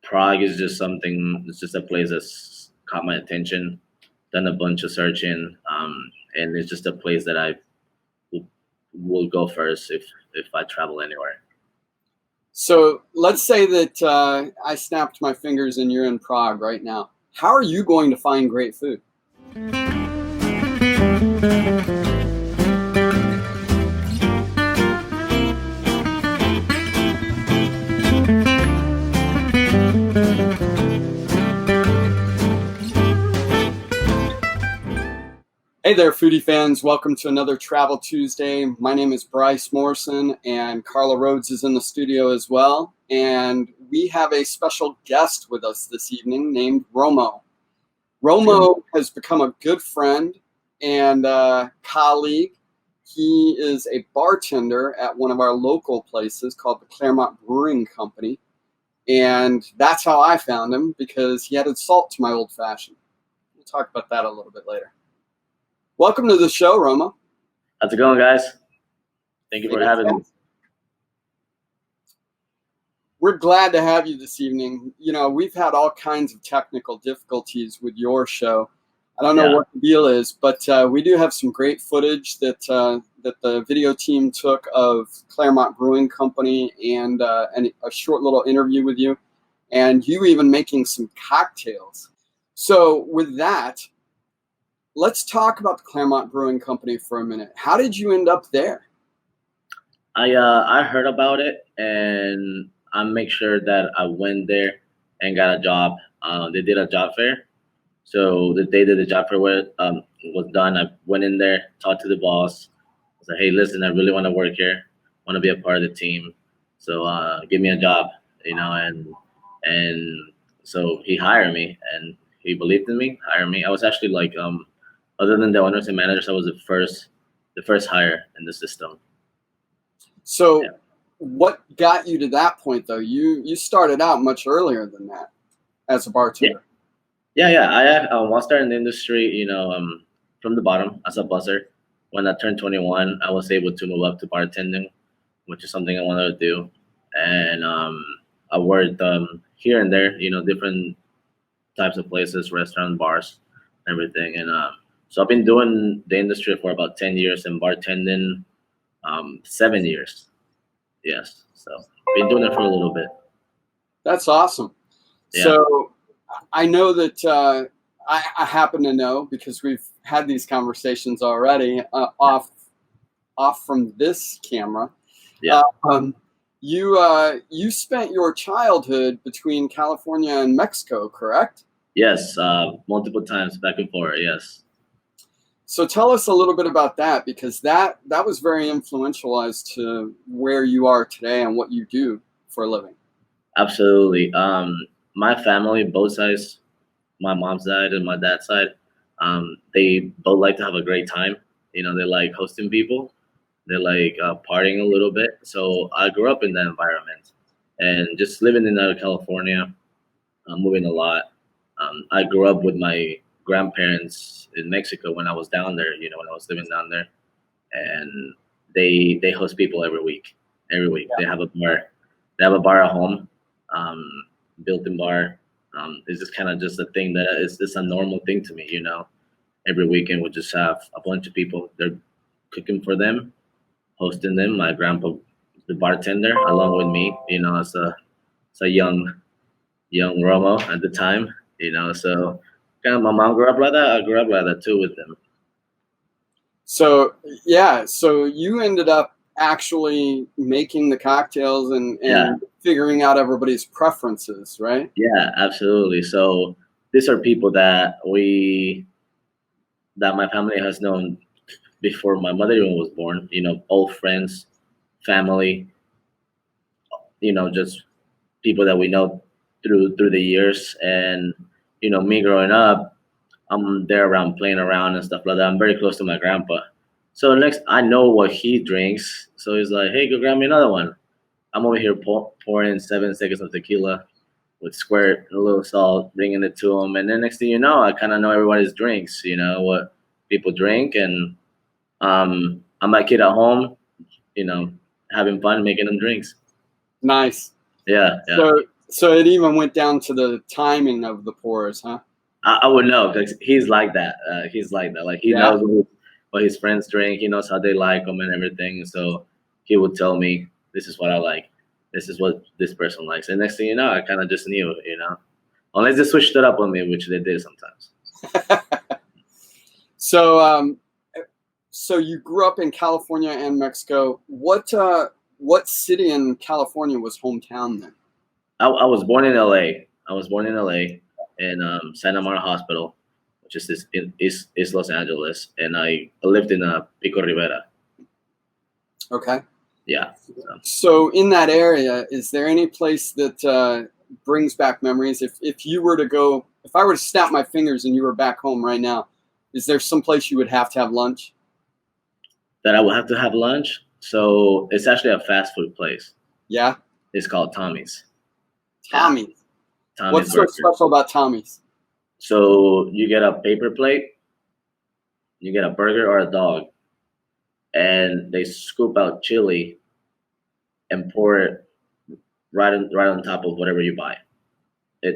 Prague is just something. It's just a place that's caught my attention. Done a bunch of searching, and it's just a place that I will go first if I travel anywhere. So let's say that I snapped my fingers and you're in Prague right now. How are you going to find great food? Hey there, foodie fans. Welcome to another Travel Tuesday. My name is Bryce Morrison, and Carla Rhodes is in the studio as well. And we have a special guest with us this evening named Romo. Romo has become a good friend and colleague. He is a bartender at one of our local places called the Claremont Brewing Company. And that's how I found him, because he added salt to my old fashioned. We'll talk about that a little bit later. Welcome to the show, Romo. How's it going, guys? Thank you for having me. We're glad to have you this evening. You know, we've had all kinds of technical difficulties with your show. I don't know what the deal is, but we do have some great footage that the video team took of Claremont Brewing Company and a short little interview with you, and you even making some cocktails. So with that, let's talk about the Claremont Brewing Company for a minute. How did you end up there? I heard about it, and I make sure that I went there and got a job. They did a job fair. So the day that the job fair was done, I went in there, talked to the boss. I said, hey, listen, I really want to work here. Want to be a part of the team. So give me a job, you know, and so he hired me, and he believed in me, hired me. I was actually like, other than the owners and managers, I was the first hire in the system. So what got you to that point, though? You started out much earlier than that as a bartender. Yeah. I started in the industry, you know, from the bottom as a busser. When I turned 21, I was able to move up to bartending, which is something I wanted to do. And I worked here and there, you know, different types of places, restaurants, bars, everything. And so I've been doing the industry for about 10 years and bartending 7 years. Yes. So been doing it for a little bit. That's awesome. Yeah. So I know that I happen to know, because we've had these conversations already off from this camera. Yeah. You spent your childhood between California and Mexico, correct? Yes. Multiple times back and forth. Yes. So tell us a little bit about that, because that was very influential as to where you are today and what you do for a living. Absolutely. My family, both sides, my mom's side and my dad's side, they both like to have a great time. You know, they like hosting people. They like partying a little bit. So I grew up in that environment, and just living in California, moving a lot. I grew up with my grandparents in Mexico when I was down there, you know, when I was living down there, and they host people every week. Yeah. They have a bar at home, built-in bar. It's just kind of just a thing that it's a normal thing to me, you know. Every weekend we just have a bunch of people. They're cooking for them, hosting them. My grandpa, the bartender, along with me, you know, as a young Romo at the time, you know. So kind of my mom grew up like that. I grew up like that too with them. So so you ended up actually making the cocktails and figuring out everybody's preferences, right? Yeah, absolutely. So these are people that my family has known before my mother even was born, you know, old friends, family, you know, just people that we know through the years. And, you know, me growing up, I'm there around playing around and stuff like that. I'm very close to my grandpa. So next, I know what he drinks. So he's like, hey, go grab me another one. I'm over here pouring 7 seconds of tequila with squirt, a little salt, bringing it to him. And then next thing you know, I kind of know everybody's drinks, you know, what people drink. And I'm my kid at home, you know, having fun making them drinks. Nice. Yeah. So it even went down to the timing of the pours, huh? I would know because he's like that. He's like that. Like he Yeah. knows what his friends drink. He knows how they like them and everything. So he would tell me, "This is what I like. This is what this person likes." And next thing you know, I kind of just knew, unless they switched it up on me, which they did sometimes. So, so you grew up in California and Mexico. What city in California was hometown then? I was born in LA. I was born in LA in Santa Marta Hospital, which is is Los Angeles, and I lived in Pico Rivera. Okay. Yeah. So in that area, is there any place that brings back memories? If you were to go, if I were to snap my fingers and you were back home right now, is there some place you would have to have lunch? That I would have to have lunch. So it's actually a fast food place. Yeah. It's called Tommy's. Tommy's. Yeah. Tommy's What's so special about Tommy's? So you get a paper plate, you get a burger or a dog, and they scoop out chili and pour it right on top of whatever you buy.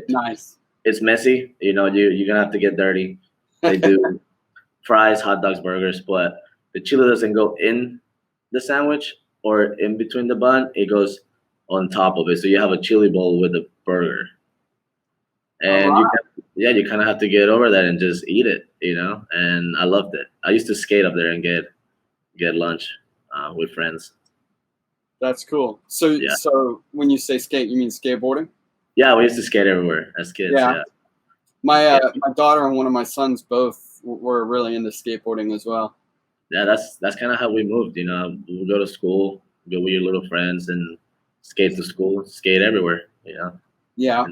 Nice. It's messy, you're gonna have to get dirty. They do fries, hot dogs, burgers, but the chili doesn't go in the sandwich or in between the bun. It goes on top of it, so you have a chili bowl with a burger, and you kind of have to get over that and just eat it, And I loved it. I used to skate up there and get lunch with friends. That's cool. So, So when you say skate, you mean skateboarding? Yeah, we used to skate everywhere as kids. Yeah. My daughter and one of my sons both were really into skateboarding as well. Yeah, that's kind of how we moved. We'll go to school, go with your little friends, and skate to school, skate everywhere. Yeah. Yeah.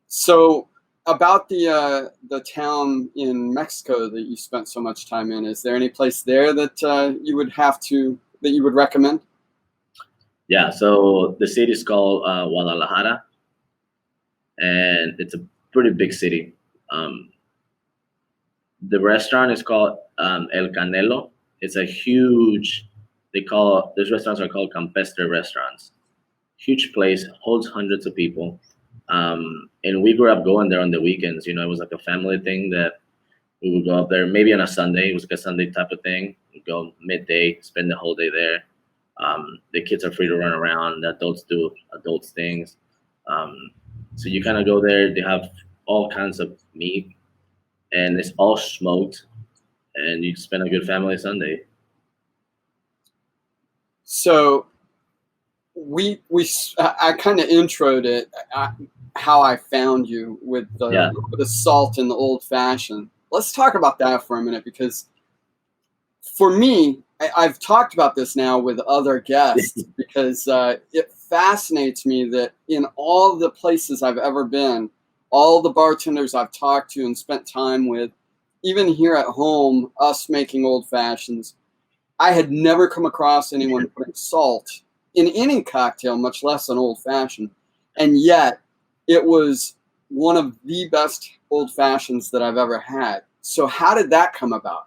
So about the town in Mexico that you spent so much time in, is there any place there that you would recommend? Yeah. So the city is called Guadalajara, and it's a pretty big city. The restaurant is called El Canelo. It's a huge. These restaurants are called campestre restaurants. Huge place, holds hundreds of people. And we grew up going there on the weekends. It was like a family thing that we would go up there. Maybe on a Sunday, it was like a Sunday type of thing. We'd go midday, spend the whole day there. The kids are free to run around. The adults do adults things. So you kind of go there. They have all kinds of meat, and it's all smoked, and you spend a good family Sunday. So I kind of introed it, how I found you with the salt and the old fashioned. Let's talk about that for a minute, because for me, I've talked about this now with other guests because it fascinates me that in all the places I've ever been, all the bartenders I've talked to and spent time with, even here at home, us making old fashions, I had never come across anyone putting salt in any cocktail, much less an old fashioned. And yet it was one of the best old fashions that I've ever had. So how did that come about?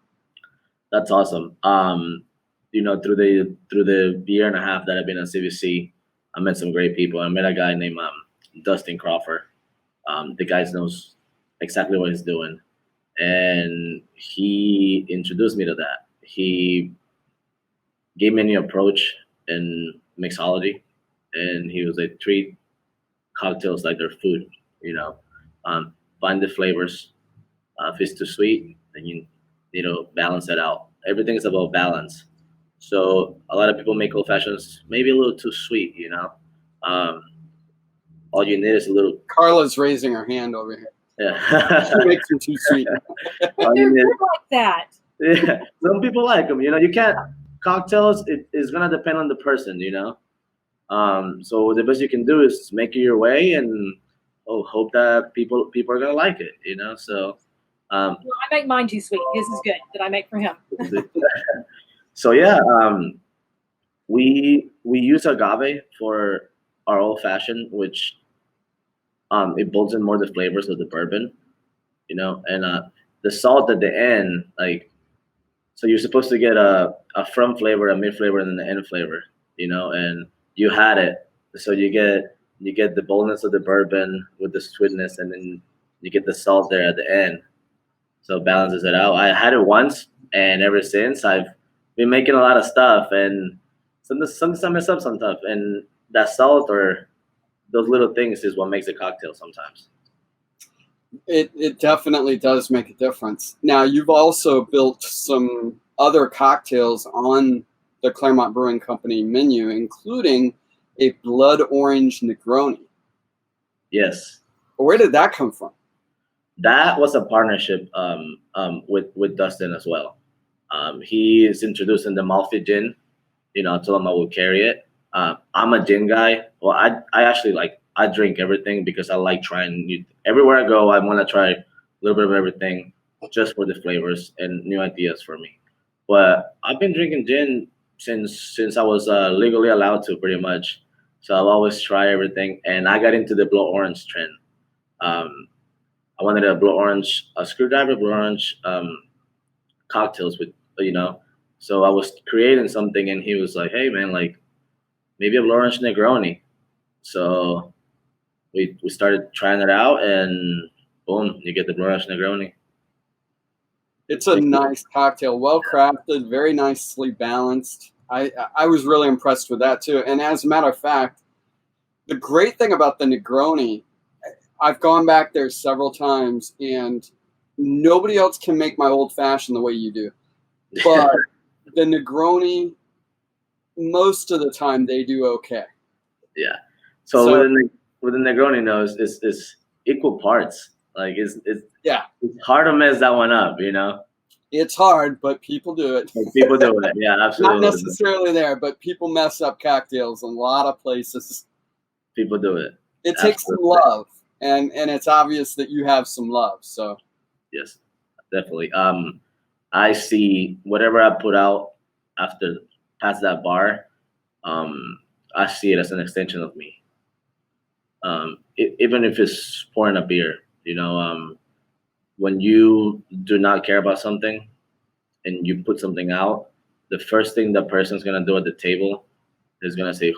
That's awesome. Through the year and a half that I've been at CBC, I met some great people. I met a guy named Dustin Crawford. The guy knows exactly what he's doing, and he introduced me to that. He gave me a new approach in mixology, and he was like, treat cocktails like they're food. Find the flavors. If it's too sweet, then you balance it out. Everything is about balance. So a lot of people make old fashions maybe a little too sweet. All you need is a little. Carla's raising her hand over here. Yeah. She makes them too sweet. They're good like that. Yeah. Some people like them. You can't. Cocktails, it is gonna depend on the person. So the best you can do is make it your way and hope that people are gonna like it. So. I make mine too sweet. His is good that I make for him. So yeah, we use agave for our old fashioned, which it builds in more the flavors of the bourbon, and the salt at the end, so you're supposed to get a front flavor, a mid flavor, and then the end flavor, and you had it, so you get you get the boldness of the bourbon with the sweetness, and then you get the salt there at the end. So it balances it out. I had it once, and ever since I've been making a lot of stuff, and sometimes I mess up some stuff, and that salt or those little things is what makes a cocktail sometimes. It definitely does make a difference. Now, you've also built some other cocktails on the Claremont Brewing Company menu, including a blood orange Negroni. Yes. Where did that come from? That was a partnership with Dustin as well. He is introducing the Malfi gin. I told him I would carry it. I'm a gin guy. Well, I actually I drink everything because I like trying new. Everywhere I go, I want to try a little bit of everything, just for the flavors and new ideas for me. But I've been drinking gin since I was legally allowed to, pretty much. So I've always tried everything, and I got into the blood orange trend. I wanted a screwdriver blood orange cocktails with. So I was creating something, and he was like, "Hey man, like maybe a blood orange Negroni." So we started trying it out, and boom, you get the blood orange Negroni. It's a nice cocktail, well crafted, very nicely balanced. I was really impressed with that too. And as a matter of fact, the great thing about the Negroni, I've gone back there several times, and nobody else can make my old fashioned the way you do. But the Negroni, most of the time, they do okay. Yeah. So with the Negroni, it's equal parts. Like it's hard to mess that one up. It's hard, but people do it. Like, people do it. Yeah, absolutely. Not necessarily there, but people mess up cocktails in a lot of places. People do it. It takes some love, and it's obvious that you have some love. So yes, definitely. I see whatever I put out after past that bar. I see it as an extension of me. Even if it's pouring a beer, when you do not care about something and you put something out, the first thing the person's gonna do at the table is gonna say,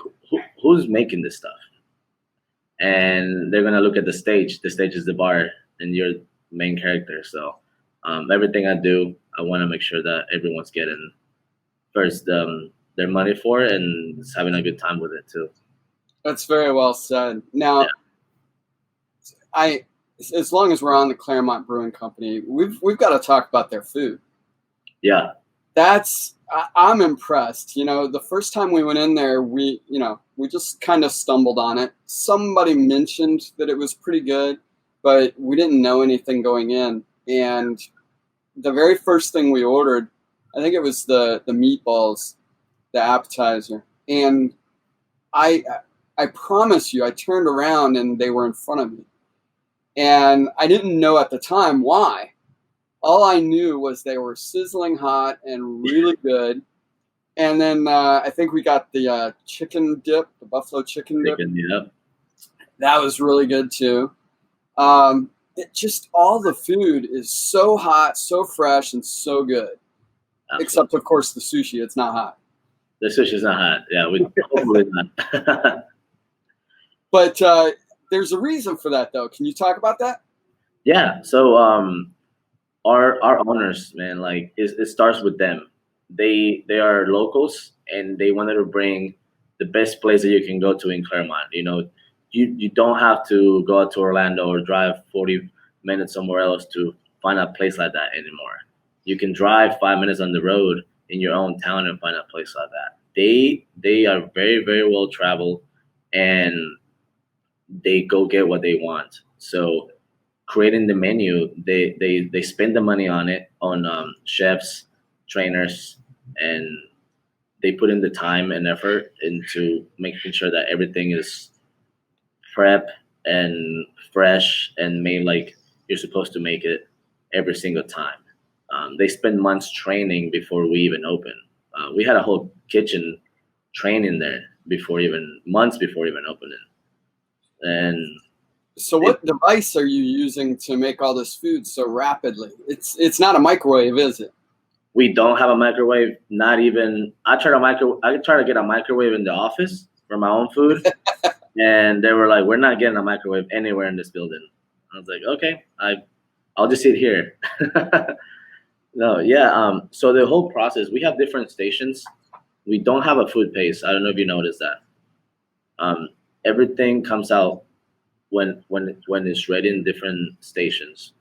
"Who's making this stuff?" And they're gonna look at the stage. The stage is the bar, and you're the main character. So everything I do, I want to make sure that everyone's getting first their money for it and just having a good time with it too. That's very well said. Now, as long as we're on the Claremont Brewing Company, we've got to talk about their food. Yeah, I'm impressed. The first time we went in there, we just kind of stumbled on it. Somebody mentioned that it was pretty good, but we didn't know anything going in. And the very first thing we ordered, I think it was the meatballs, the appetizer, and I promise you, I turned around and they were in front of me. And I didn't know at the time why. All I knew was they were sizzling hot and really good. And then I think we got the chicken dip, the buffalo chicken dip. Yeah. That was really good too. All the food is so hot, so fresh, and so good. Absolutely. Except, of course, the sushi. It's not hot. The sushi's not hot. Yeah, we totally not. But there's a reason for that, though. Can you talk about that? Yeah. So our owners, man, like it starts with them. They are locals, and they wanted to bring the best place that you can go to in Claremont. You don't have to go out to Orlando or drive 40 minutes somewhere else to find a place like that anymore. You can drive 5 minutes on the road in your own town and find a place like that. They are very, very well traveled, and they go get what they want. So creating the menu, they spend the money on it, on chefs, trainers, and they put in the time and effort into making sure that everything is prep and fresh and made like you're supposed to make it every single time. They spend months training before we even open. We had a whole kitchen training there months before even opening. And so what device are you using to make all this food so rapidly? It's not a microwave, is it? We don't have a microwave. Not even. I try to get a microwave in the office for my own food, And they were like, "We're not getting a microwave anywhere in this building." I was like, "Okay, I'll just sit here." No, yeah. So the whole process, we have different stations. We don't have a food pace. I don't know if you noticed that. Um, Everything comes out when it's ready in different stations.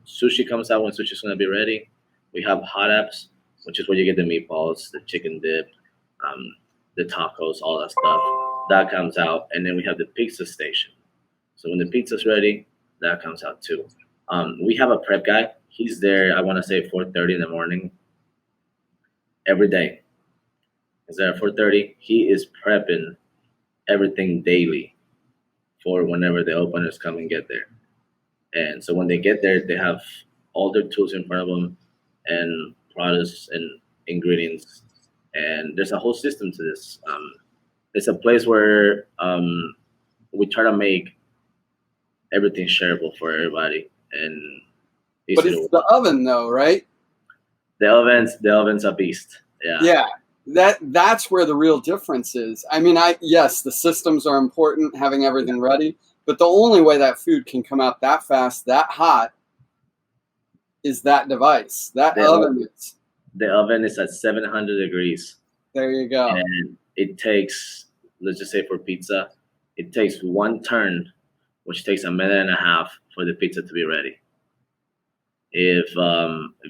Sushi comes out when sushi's gonna be ready. We have hot apps, which is where you get the meatballs, the chicken dip, um, the tacos, all that stuff. That comes out, and then we have the pizza station. So when the pizza's ready, that comes out too. We have a prep guy. He's there. I want to say 4:30 in the morning every day. He's there at 4:30. He is prepping everything daily for whenever the openers come and get there. And so when they get there, they have all their tools in front of them and products and ingredients. And there's a whole system to this. It's a place where we try to make everything shareable for everybody and But easy to it's the oven, though, right? the oven's a beast. Yeah. Yeah. That's where the real difference is. I mean, yes, the systems are important, having everything ready, but the only way that food can come out that fast, that hot, is that device. That The oven is. The oven is at 700 degrees, There you go. and it takes, let's just say for pizza, it takes one turn, which takes a minute and a half for the pizza to be ready. If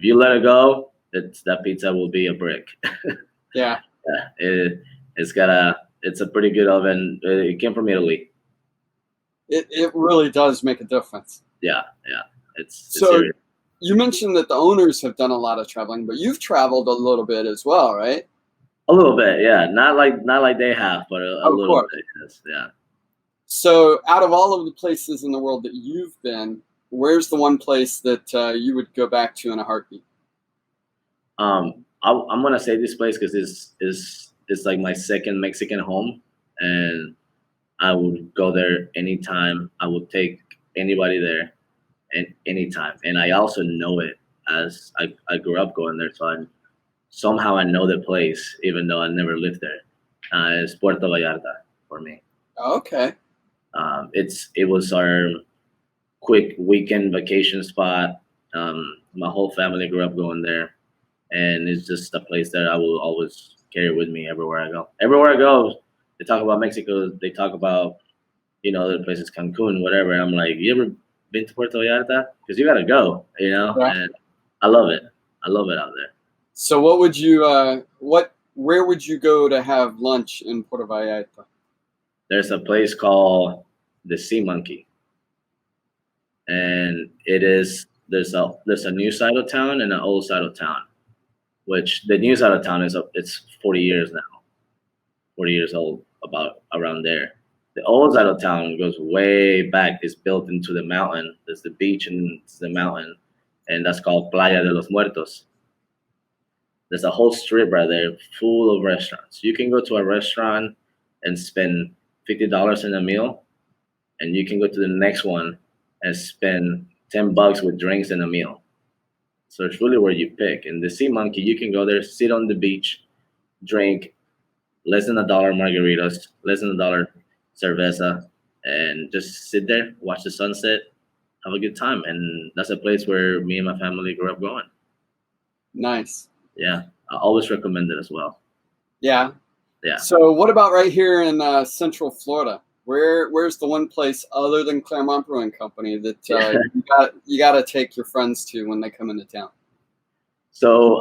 you let it go, that pizza will be a brick. Yeah. Yeah, it's a pretty good oven. It came from Italy. It really does make a difference. Yeah, yeah. It's So serious. you mentioned that the owners have done a lot of traveling, but you've traveled a little bit as well, right? A little bit, yeah. Not like they have, but a Of little course. bit. Yes, yeah. So out of all of the places in the world that you've been, where's the one place that you would go back to in a heartbeat? I'm gonna say this place because it's like my second Mexican home, and I would go there anytime. I would take anybody there, and anytime. And I also know it as I grew up going there, so somehow I know the place, even though I never lived there. It's Puerto Vallarta for me. Okay. It was our quick weekend vacation spot. My whole family grew up going there, and it's just a place that I will always carry with me everywhere I go. Everywhere I go, they talk about Mexico. They talk about other places, Cancun, whatever. I'm like, you ever been to Puerto Vallarta? Because you gotta go, Right. And I love it. I love it out there. So what would you where would you go to have lunch in Puerto Vallarta? There's a place called the Sea Monkey, and there's a new side of town and an old side of town. Which the new side of town it's 40 years now, 40 years old, about around there. The old side of town goes way back. It's built into the mountain. There's the beach and it's the mountain, and that's called Playa de los Muertos. There's a whole strip right there full of restaurants. You can go to a restaurant and spend $50 in a meal, and you can go to the next one and spend $10 with drinks and a meal. So it's really where you pick. And the Sea Monkey, you can go there, sit on the beach, drink less than $1 margaritas, less than $1 cerveza, and just sit there, watch the sunset, have a good time. And that's a place where me and my family grew up going. Nice. Yeah, I always recommend it as well. Yeah. Yeah. So what about right here in Central Florida? Where's the one place other than Claremont Brewing Company that you got to take your friends to when they come into town? So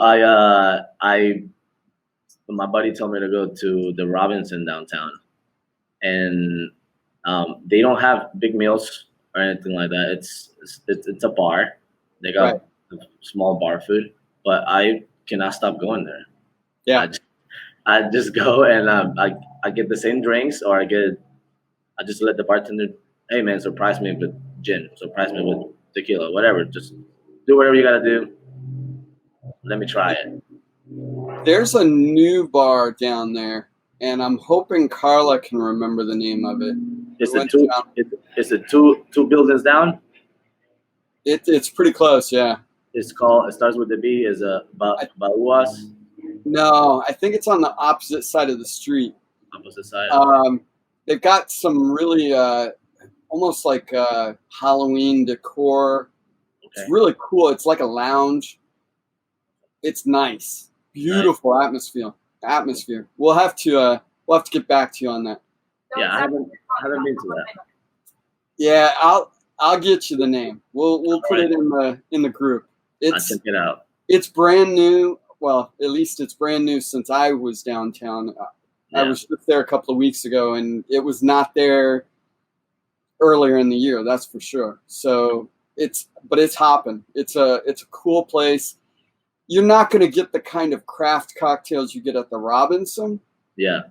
my buddy told me to go to the Robinson downtown, and they don't have big meals or anything like that. It's a bar. They got small bar food, but I cannot stop going there. Yeah. I just go and I get the same drinks, or I just let the bartender, hey man, surprise me with gin, surprise me with tequila, whatever. Just do whatever you gotta do. Let me try it. There's a new bar down there, and I'm hoping Carla can remember the name of it. It's the two buildings down. It's pretty close, yeah. It starts with the B. Is Bauas. No, I think it's on the opposite side of the street. Opposite side. they've got some really almost like Halloween decor. Okay. It's really cool. It's like a lounge. It's nice, beautiful atmosphere. We'll have to get back to you on that. Yeah, I haven't been to that. Yeah, I'll get you the name. We'll put it in the group. I'll check it out. It's brand new. Well, at least it's brand new since I was downtown. I was just there a couple of weeks ago, and it was not there earlier in the year. That's for sure. So it's hopping. It's a cool place. You're not going to get the kind of craft cocktails you get at the Robinson. Yeah.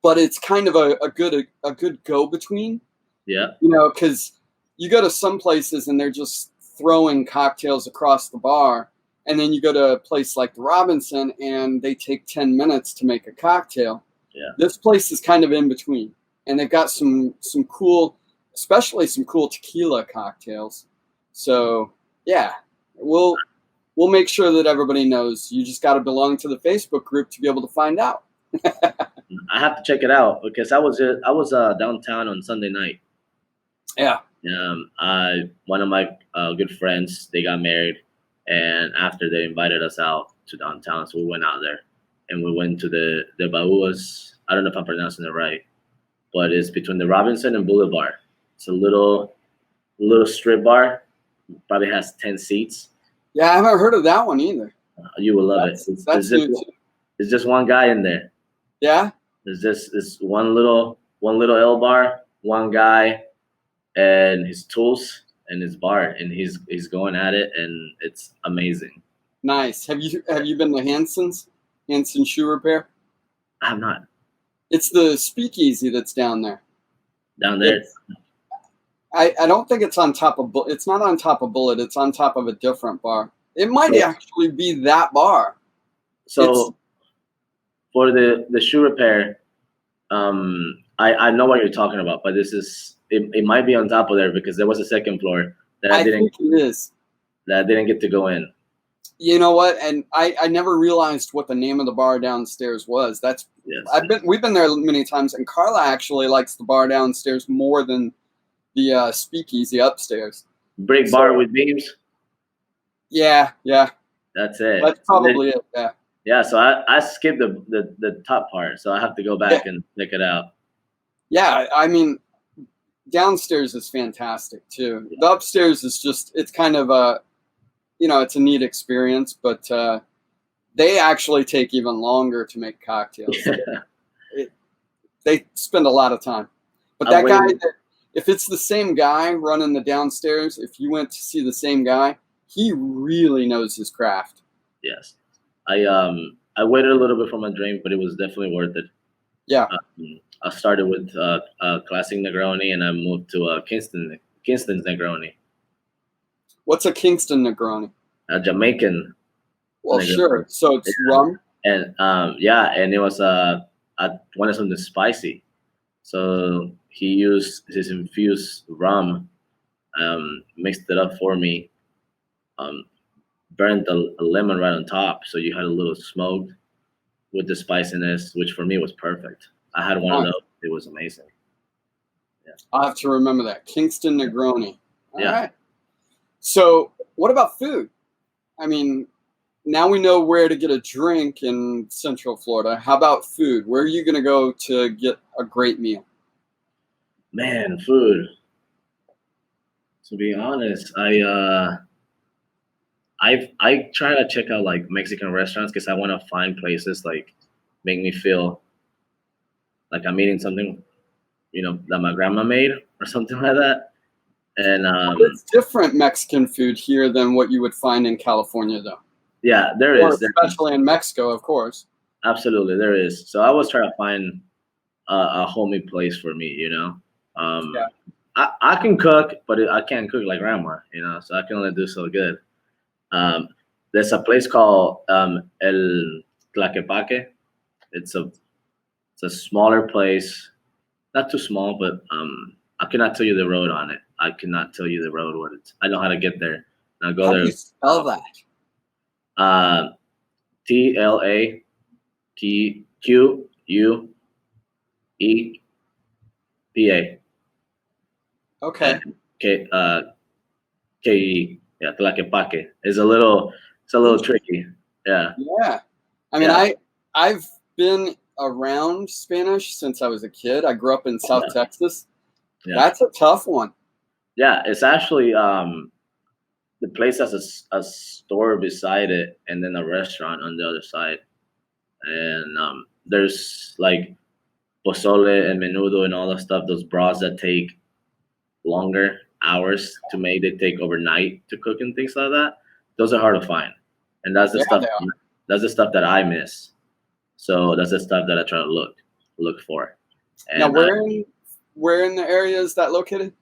But it's kind of a good go between. Yeah. You know, because you go to some places and they're just throwing cocktails across the bar, and then you go to a place like the Robinson and they take 10 minutes to make a cocktail. Yeah. This place is kind of in between, and they've got some cool, especially some cool tequila cocktails. So yeah, we'll make sure that everybody knows. You just got to belong to the Facebook group to be able to find out. I have to check it out because I was downtown on Sunday night. Yeah. One of my good friends, they got married, and after they invited us out to downtown, so we went out there, and we went to the Bauas. I don't know if I'm pronouncing it right, but it's between the Robinson and Boulevard. It's a little strip bar. Probably has 10 seats. Yeah, I haven't heard of that one either. You will love it. It's just one guy in there. Yeah. It's one little L bar, one guy, and his tools and his bar, and he's going at it, and it's amazing. Nice. Have you been to Hanson Shoe Repair? I have not. It's the speakeasy that's down there. Down there. I don't think it's on top of. It's not on top of Bullet. It's on top of a different bar. It might actually be that bar. So for the shoe repair, I know what you're talking about, but it might be on top of there because there was a second floor that I didn't. Think it is. That I didn't get to go in. You know what? And I never realized what the name of the bar downstairs was. We've been there many times, and Carla actually likes the bar downstairs more than the speakeasy upstairs. Brick bar with beams. Yeah. That's it. That's probably it. Yeah. Yeah. So I skipped the top part, so I have to go back and check it out. Yeah, I mean, downstairs is fantastic too. The upstairs is it's kind of it's a neat experience, but they actually take even longer to make cocktails. They spend a lot of time. But that guy, if it's the same guy running the downstairs, if you went to see the same guy, he really knows his craft. Yes. I waited a little bit for my drink, but it was definitely worth it. Yeah. I started with classic Negroni, and I moved to Kingston's Negroni. What's a Kingston Negroni? A Jamaican. Well, Negroni. Sure. So it's rum. And and it was I wanted something spicy, so he used his infused rum, mixed it up for me, burned a lemon right on top, so you had a little smoked with the spiciness, which for me was perfect. I had one of those. It was amazing. Yeah. I'll have to remember that. Kingston Negroni. All right. So what about food? I mean, now we know where to get a drink in Central Florida. How about food? Where are you going to go to get a great meal? Man, food. To be honest, I try to check out like Mexican restaurants because I want to find places like make me feel like I'm eating something, that my grandma made or something like that. And it's different Mexican food here than what you would find in California, though. Yeah, there is, especially in Mexico, of course. Absolutely, there is. So I was trying to find a homey place for me. I can cook, but I can't cook like grandma. So I can only do so good. There's a place called El Tlaquepaque. It's a smaller place, not too small, but I cannot tell you the road on it. I cannot tell you the road what it's. I know how to get there. And I go there. How do you spell that? PA. Okay. And KE. Yeah, Tlaquepaque. It's a little tricky. Yeah. Yeah. I mean, Yeah. I've been around Spanish since I was a kid. I grew up in South Texas. Yeah. That's a tough one. Yeah, it's actually the place has a store beside it, and then a restaurant on the other side. And there's like pozole and menudo and all that stuff. Those broths that take longer hours to make, they take overnight to cook and things like that. Those are hard to find, and that's the Yeah, stuff. they are. That's the stuff that I miss. So that's the stuff that I try to look for. And Now, where in the area is that located?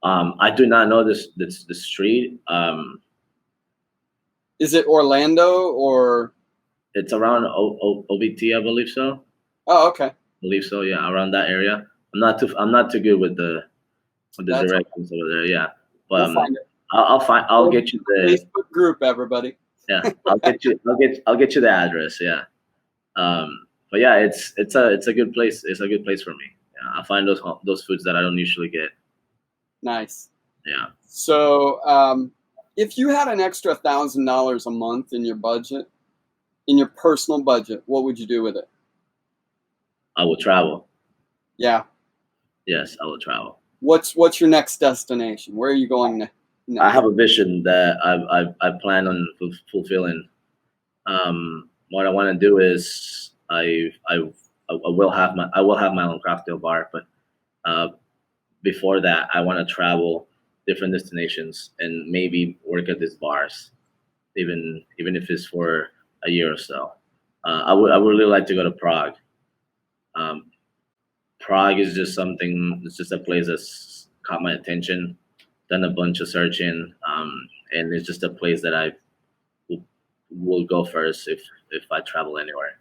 I do not know this the street. Is it Orlando or? It's around OBT, I believe so. Oh, okay. I believe so. Yeah, around that area. I'm not too good with the That's directions over there. Yeah, but We'll find it. I'll get you the Facebook group, everybody. yeah. I'll get you the address. Yeah. But yeah, it's a good place. It's a good place for me. Yeah, I find those foods that I don't usually get. Nice. Yeah. So, if you had an extra $1,000 a month in your budget, in your personal budget, what would you do with it? I will travel. Yeah. Yes, I will travel. What's your next destination? Where are you going next? I have a vision that I plan on fulfilling. What I want to do is I will have my own cocktail bar, but before that, I want to travel different destinations and maybe work at these bars, even if it's for a year or so. I would really like to go to Prague. Prague is just something. It's just a place that's caught my attention. Done a bunch of searching, and it's just a place that I will go first if I travel anywhere.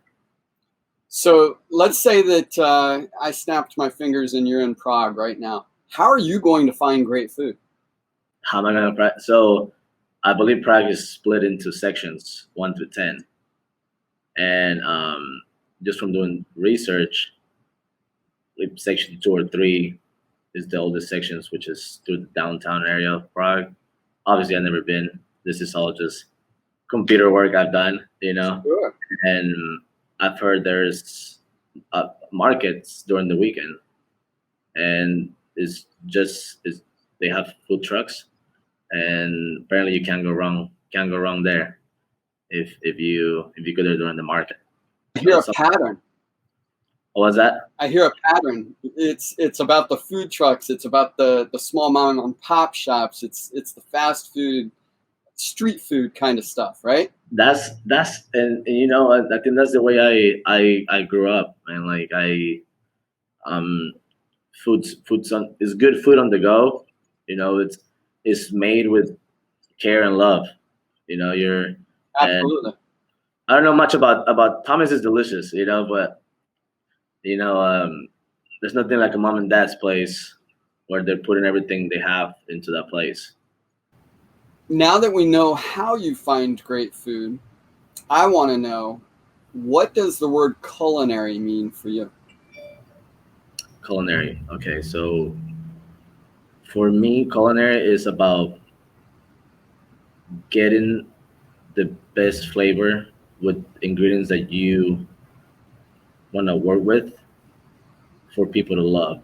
So let's say that I snapped my fingers and you're in Prague right now. How are you going to find great food? How am I gonna practice? So I believe Prague is split into sections 1 to 10, and just from doing research, like section 2 or 3 is the oldest sections, which is through the downtown area of Prague. Obviously, I've never been. This is all just computer work I've done, Sure. And I've heard there's markets during the weekend, and they have food trucks, and apparently you can't go wrong. Can't go wrong there if you go there during the market. I hear a pattern. What was that? I hear a pattern. It's about the food trucks. It's about the small mom and pop shops. It's the fast food, street food kind of stuff, right? That's and I think that's the way I grew up, and like food's is good food on the go. It's made with care and love. You're Absolutely. I don't know much about Thomas is delicious, but there's nothing like a mom and dad's place where they're putting everything they have into that place. Now that we know how you find great food, I want to know, what does the word culinary mean for you? Culinary. Okay, so for me, culinary is about getting the best flavor with ingredients that you want to work with for people to love.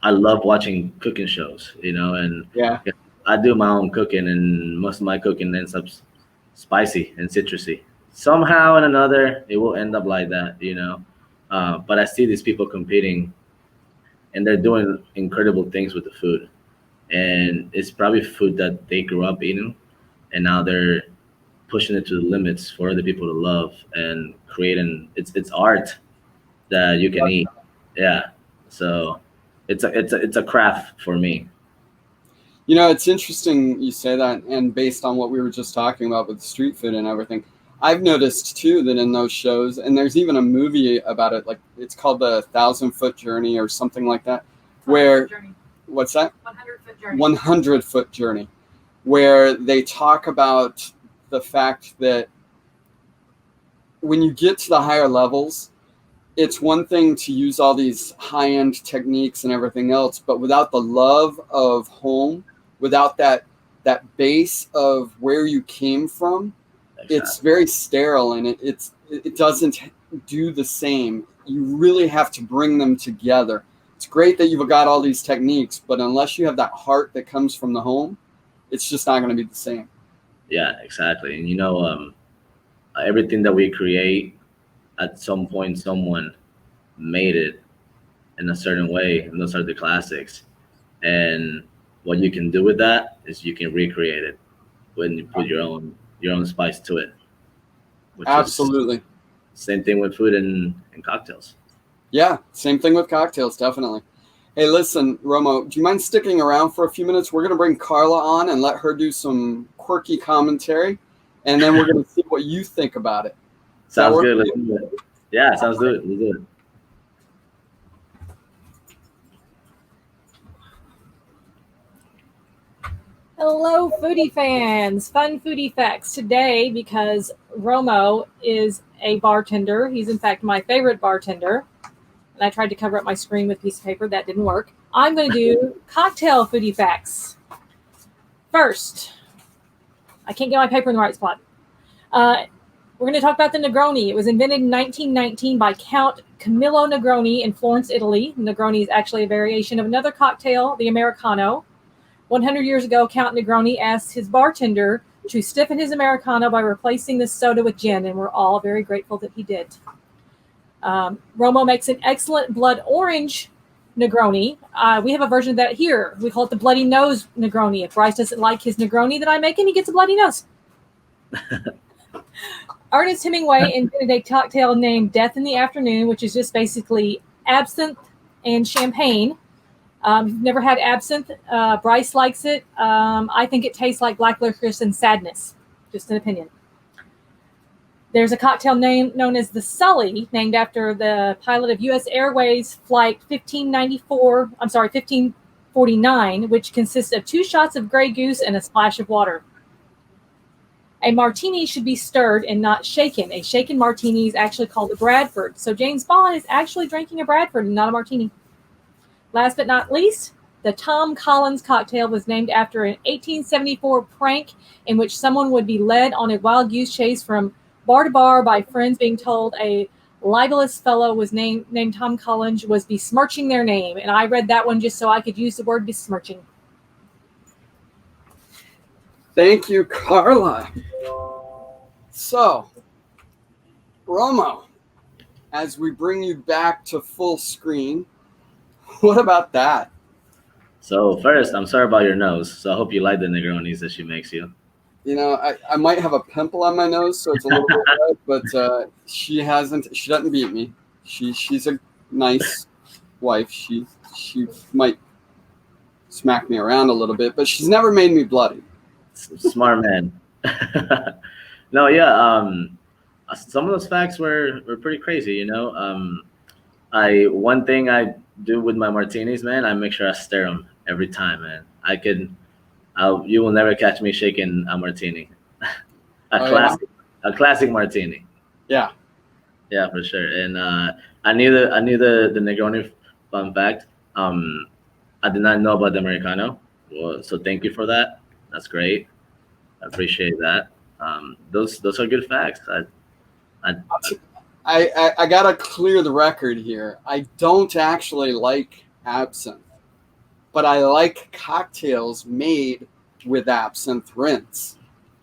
I love watching cooking shows, and Yeah. I do my own cooking, and most of my cooking ends up spicy and citrusy. Somehow and another, it will end up like that, But I see these people competing, and they're doing incredible things with the food, and it's probably food that they grew up eating, and now they're pushing it to the limits for other people to love and creating. It's art that you can eat. Yeah, so it's a craft for me. It's interesting you say that, and based on what we were just talking about with street food and everything, I've noticed too that in those shows, and there's even a movie about it, like it's called the 1,000-Foot Journey or something like that, where, what's that? 100-foot journey. 100-Foot Journey, where they talk about the fact that when you get to the higher levels, it's one thing to use all these high-end techniques and everything else, but without the love of home, without that base of where you came from, it's very sterile, and it doesn't do the same. You really have to bring them together. It's great that you've got all these techniques, but unless you have that heart that comes from the home, it's just not going to be the same. Yeah, exactly. And you know, everything that we create, at some point, someone made it in a certain way, and those are the classics. And what you can do with that is you can recreate it when you put your own spice to it. Which Absolutely. Is same thing with food and cocktails. Yeah, same thing with cocktails, definitely. Hey, listen, Romo, do you mind sticking around for a few minutes? We're going to bring Carla on and let her do some quirky commentary, and then we're going to see what you think about it. Sounds good. Let's do it. Yeah, sounds good. Let's do it. Hello, foodie fans. Fun foodie facts today because Romo is a bartender. He's, in fact, my favorite bartender. And I tried to cover up my screen with a piece of paper. That didn't work. I'm going to do cocktail foodie facts. First, I can't get my paper in the right spot. We're going to talk about the Negroni. It was invented in 1919 by Count Camillo Negroni in Florence, Italy. Negroni is actually a variation of another cocktail, the Americano. 100 years ago, Count Negroni asked his bartender to stiffen his Americano by replacing the soda with gin, and we're all very grateful that he did. Romo makes an excellent blood orange Negroni. We have a version of that here. We call it the bloody nose Negroni. If Bryce doesn't like his Negroni that I make him, he gets a bloody nose. Ernest Hemingway invented a cocktail named Death in the Afternoon, which is just basically absinthe and champagne. You've never had absinthe. Bryce likes it. I think it tastes like black licorice and sadness. Just an opinion. There's a cocktail known as the Sully, named after the pilot of U.S. Airways Flight 1549, which consists of 2 shots of Grey Goose and a splash of water. A martini should be stirred and not shaken. A shaken martini is actually called a Bradford. So James Bond is actually drinking a Bradford and not a martini. Last but not least, the Tom Collins cocktail was named after an 1874 prank in which someone would be led on a wild goose chase from bar to bar by friends being told a libelous fellow was named Tom Collins was besmirching their name. And I read that one just so I could use the word besmirching. Thank you, Carla. So, Romo, as we bring you back to full screen, what about that? So first, I'm sorry about your nose. So I hope you like the Negronis that she makes you. You know, I might have a pimple on my nose, so it's a little bit red, but she doesn't beat me. She's a nice wife. She might smack me around a little bit, but she's never made me bloody. Smart man. No, yeah. Some of those facts were pretty crazy. You know, one thing I do with my martinis, man, I make sure I stir them every time, man. You will never catch me shaking a martini. A classic martini. Yeah. Yeah, for sure. And I knew the Negroni fun fact. I did not know about the Americano. Well, so thank you for that. That's great. I appreciate that. Those are good facts. I gotta clear the record here. I don't actually like absinthe, but I like cocktails made with absinthe rinse.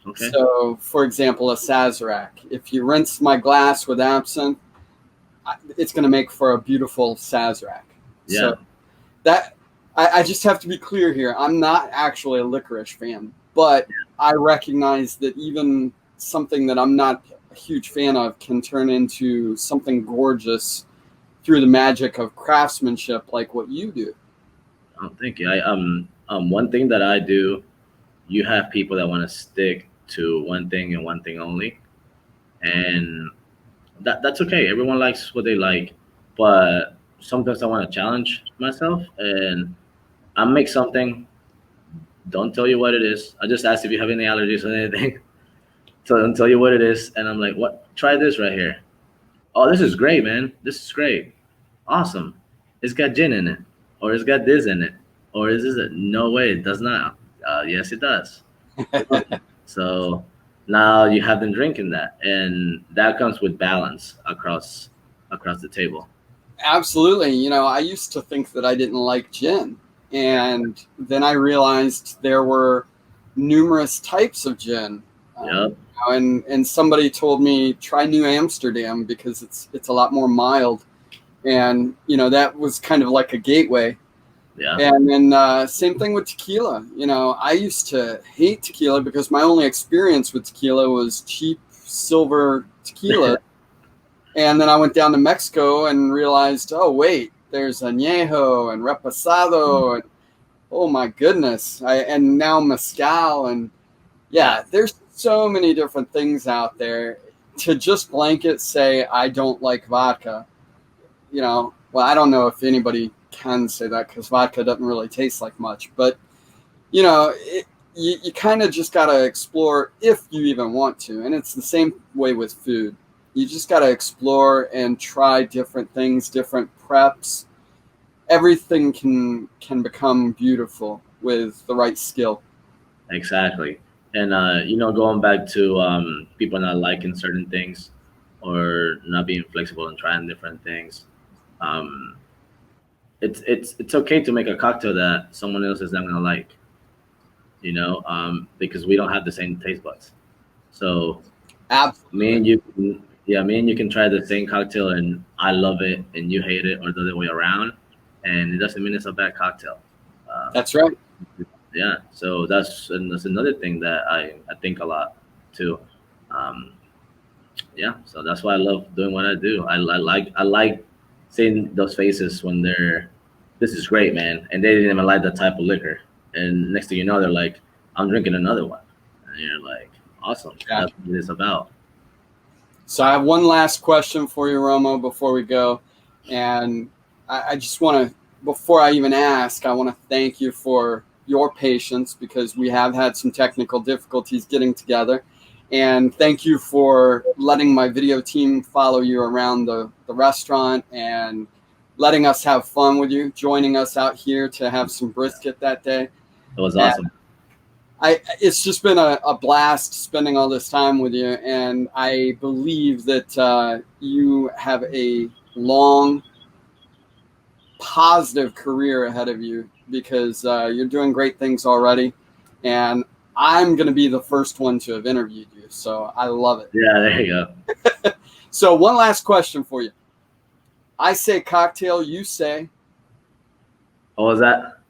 Okay. So, for example, a Sazerac. If you rinse my glass with absinthe, it's going to make for a beautiful Sazerac. Yeah. So that I just have to be clear here. I'm not actually a licorice fan, but I recognize that even something that I'm not a huge fan of can turn into something gorgeous through the magic of craftsmanship, like what you do. Oh, thank you. One thing that I do, you have people that want to stick to one thing and one thing only, and that's okay. Everyone likes what they like, but sometimes I want to challenge myself, and I make something. Don't tell you what it is. I just ask if you have any allergies or anything. So I don't tell you what it is, and I'm like, what? Try this right here. oh, this is great, man. This is great. Awesome. It's got gin in it, or it's got this in it, or is this no way? It does not. Yes, it does. So now you have them drinking that, and that comes with balance across the table. Absolutely. You know, I used to think that I didn't like gin, and then I realized there were numerous types of gin. Yep. And somebody told me try New Amsterdam because it's a lot more mild, and you know that was kind of like a gateway. Yeah. And then same thing with tequila. You know, I used to hate tequila because my only experience with tequila was cheap silver tequila. And then I went down to Mexico and realized, oh, wait, there's añejo and reposado. And oh, my goodness. And now mezcal. And yeah, there's so many different things out there. To just blanket say, I don't like vodka, you know, well, I don't know if anybody can say that because vodka doesn't really taste like much. But, you know, you kind of just got to explore if you even want to. And it's the same way with food. You just got to explore and try different things, different preps. Everything can become beautiful with the right skill. Exactly. And going back to people not liking certain things or not being flexible and trying different things. Um, it's okay to make a cocktail that someone else is not gonna like, because we don't have the same taste buds. So Absolutely. me and you can try the same cocktail and I love it and you hate it, or the other way around, and it doesn't mean it's a bad cocktail. That's right. Yeah, so that's another thing that I think a lot too. Um, yeah, so that's why I love doing what I do. I like seeing those faces when this is great, man, and they didn't even like that type of liquor, and next thing you know, they're like, I'm drinking another one, and you're like, awesome, that's what it's about. So I have one last question for you, Romo, before we go. And I just want to, before I even ask, I want to thank you for your patience because we have had some technical difficulties getting together. And thank you for letting my video team follow you around the restaurant and letting us have fun with you, joining us out here to have some brisket that day. It was awesome. It's just been a blast spending all this time with you, and I believe that you have a long, positive career ahead of you because you're doing great things already, and I'm going to be the first one to have interviewed you, so I love it. Yeah, there you go. So one last question for you. I say cocktail, you say? What was that?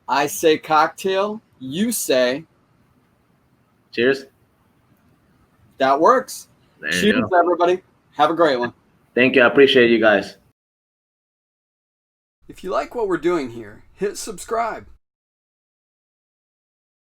I say cocktail, you say? Cheers. That works. There Cheers, you go. everybody. Have a great one. Thank you. I appreciate you guys. If you like what we're doing here, hit subscribe.